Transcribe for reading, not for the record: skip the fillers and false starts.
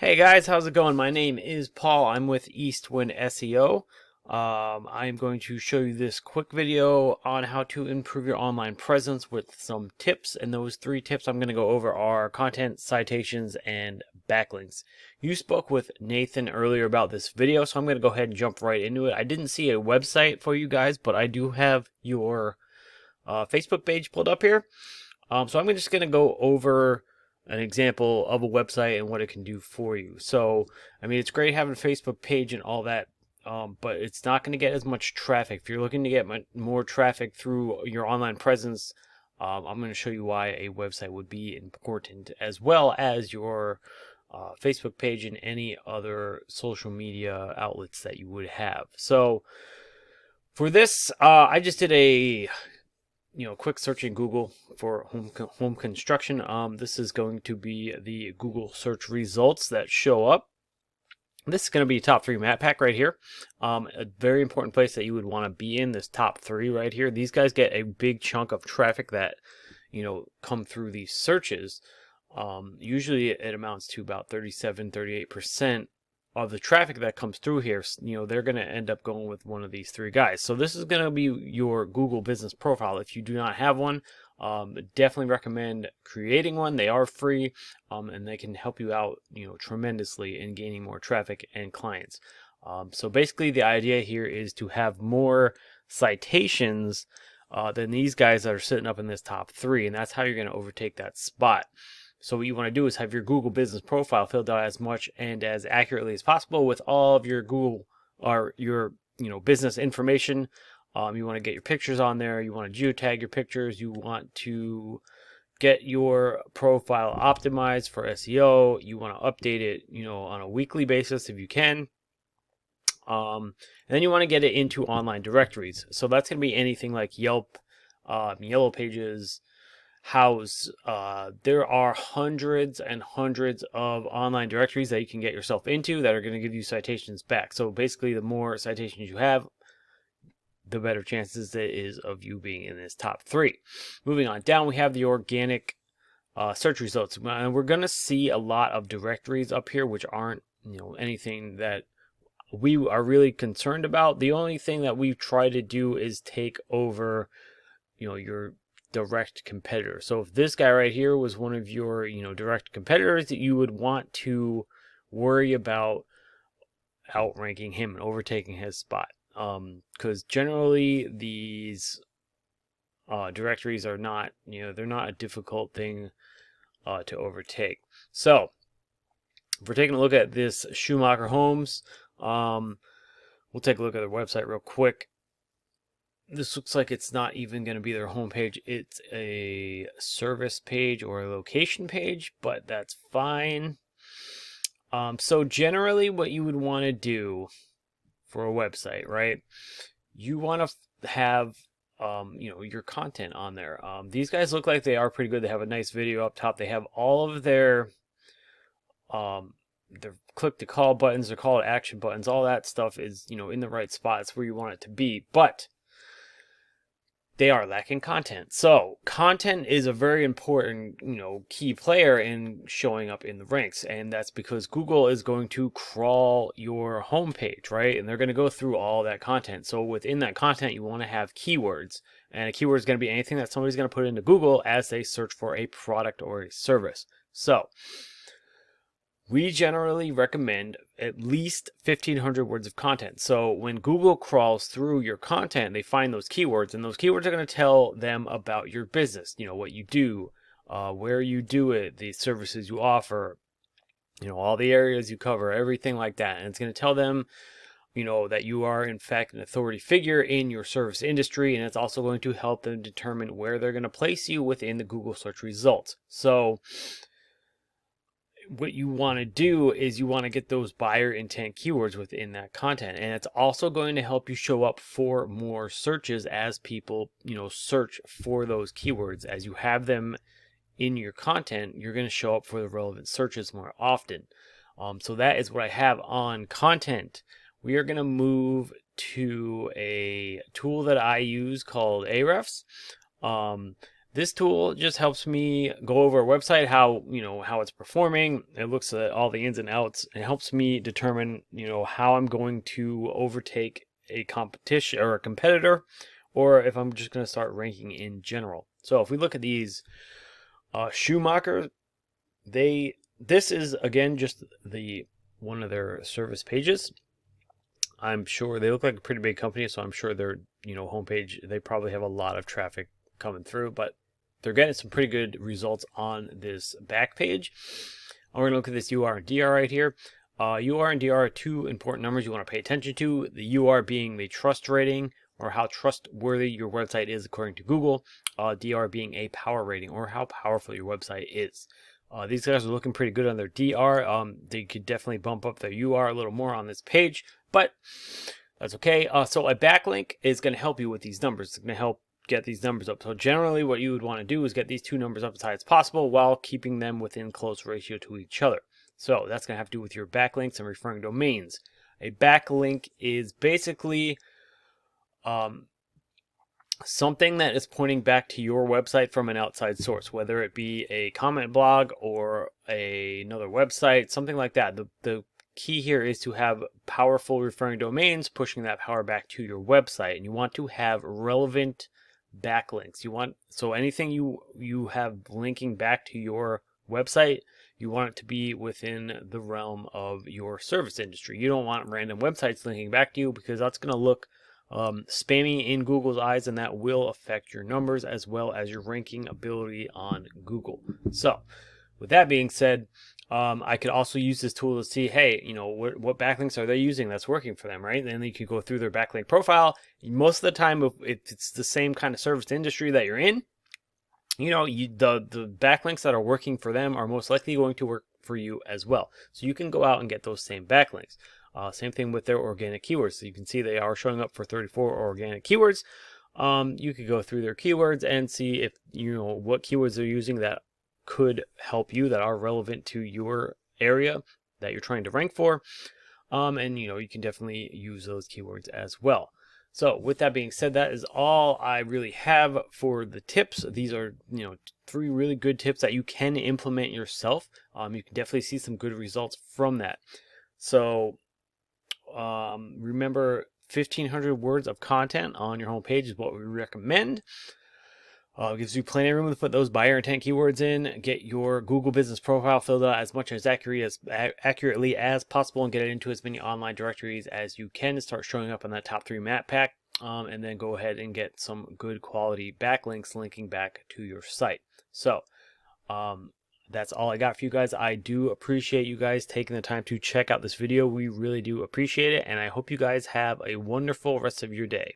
Hey guys, how's it going? My name is Paul. I'm with Eastwind SEO. I'm going to show you this quick video on how to improve your online presence with some tips. And those 3 tips I'm going to go over are content, citations, and backlinks. You spoke with Nathan earlier about this video, so I'm going to go ahead and jump right into it. I didn't see a website for you guys, but I do have your Facebook page pulled up here. So I'm just going to go over an example of a website and what it can do for you. So, I mean, it's great having a Facebook page and all that, but it's not going to get as much traffic. If you're looking to get more traffic through your online presence, I'm going to show you why a website would be important, as well as your Facebook page and any other social media outlets that you would have. So, for this, I just did a quick search in Google for home construction. This is going to be the Google search results that show up. This is going to be top 3 map pack right here. A very important place that you would want to be in, this top 3 right here. These guys get a big chunk of traffic that come through these searches. Usually it amounts to about 37-38% of the traffic that comes through here. They're going to end up going with one of these 3 guys. So this is going to be your Google business profile. If you do not have one, definitely recommend creating one. They are free, and they can help you out tremendously in gaining more traffic and clients. So basically the idea here is to have more citations than these guys that are sitting up in this top 3, and that's how you're going to overtake that spot. So what you want to do is have your Google business profile filled out as much and as accurately as possible with all of your Google or your business information. You want to get your pictures on there. You want to geotag your pictures. You want to get your profile optimized for SEO. You want to update it on a weekly basis if you can. And then you want to get it into online directories. So that's going to be anything like Yelp, Yellow Pages, House. There are hundreds and hundreds of online directories that you can get yourself into that are going to give you citations back. So basically, the more citations you have, the better chances it is of you being in this top 3. Moving on down, we have the organic search results, and we're going to see a lot of directories up here which aren't anything that we are really concerned about. The only thing that we've tried to do is take over your direct competitor. So if this guy right here was one of your direct competitors, that you would want to worry about outranking him and overtaking his spot, because generally these directories are not they're not a difficult thing to overtake. So if we're taking a look at this Schumacher Homes, we'll take a look at their website real quick. This looks like it's not even going to be their homepage. It's a service page or a location page, but that's fine. So generally what you would want to do for a website, right? You want to have, your content on there. These guys look like they are pretty good. They have a nice video up top. They have all of their click to call buttons, their call to action buttons, all that stuff is, in the right spots where you want it to be. But they are lacking content. So content is a very important, key player in showing up in the ranks. And that's because Google is going to crawl your homepage, right? And they're going to go through all that content. So within that content, you want to have keywords. And a keyword is going to be anything that somebody's going to put into Google as they search for a product or a service. So we generally recommend at least 1,500 words of content. So when Google crawls through your content, they find those keywords, and those keywords are going to tell them about your business, what you do, where you do it, the services you offer, all the areas you cover, everything like that. And it's going to tell them, that you are in fact an authority figure in your service industry, and it's also going to help them determine where they're going to place you within the Google search results. So what you want to do is you want to get those buyer intent keywords within that content, and it's also going to help you show up for more searches as people search for those keywords. As you have them in your content, you're going to show up for the relevant searches more often. So that is what I have on content. We are going to move to a tool that I use called Ahrefs. This tool just helps me go over a website, how it's performing. It looks at all the ins and outs. It helps me determine how I'm going to overtake a competition or a competitor, or if I'm just going to start ranking in general. So if we look at these Schumacher, this is again just one of their service pages. I'm sure they look like a pretty big company, so I'm sure their homepage, they probably have a lot of traffic coming through, but they're getting some pretty good results on this back page. We're going to look at this UR and DR right here. UR and DR are two important numbers you want to pay attention to. The UR being the trust rating, or how trustworthy your website is according to Google. DR being a power rating, or how powerful your website is. These guys are looking pretty good on their DR. They could definitely bump up their UR a little more on this page, but that's okay. So a backlink is going to help you with these numbers. It's going to help get these numbers up. So generally what you would want to do is get these two numbers up as high as possible while keeping them within close ratio to each other. So that's going to have to do with your backlinks and referring domains. A backlink is basically something that is pointing back to your website from an outside source, whether it be a comment blog or another website, something like that. The key here is to have powerful referring domains pushing that power back to your website, and you want to have relevant backlinks. So anything you have linking back to your website, you want it to be within the realm of your service industry. You don't want random websites linking back to you, because that's going to look spammy in Google's eyes, and that will affect your numbers as well as your ranking ability on Google. So with that being said, I could also use this tool to see, hey, what backlinks are they using that's working for them, right? Then you can go through their backlink profile. Most of the time, if it's the same kind of service industry that you're in, the backlinks that are working for them are most likely going to work for you as well. So you can go out and get those same backlinks. Same thing with their organic keywords. So you can see they are showing up for 34 organic keywords. You could go through their keywords and see if what keywords they're using that could help you, that are relevant to your area that you're trying to rank for. And you can definitely use those keywords as well. So with that being said, that is all I really have for the tips. These are 3 really good tips that you can implement yourself. You can definitely see some good results from that. So remember, 1,500 words of content on your homepage is what we recommend. Gives you plenty of room to put those buyer intent keywords in. Get your Google business profile filled out as much as accurately as possible, and get it into as many online directories as you can to start showing up on that top 3 map pack. And then go ahead and get some good quality backlinks linking back to your site. So that's all I got for you guys. I do appreciate you guys taking the time to check out this video. We really do appreciate it, and I hope you guys have a wonderful rest of your day.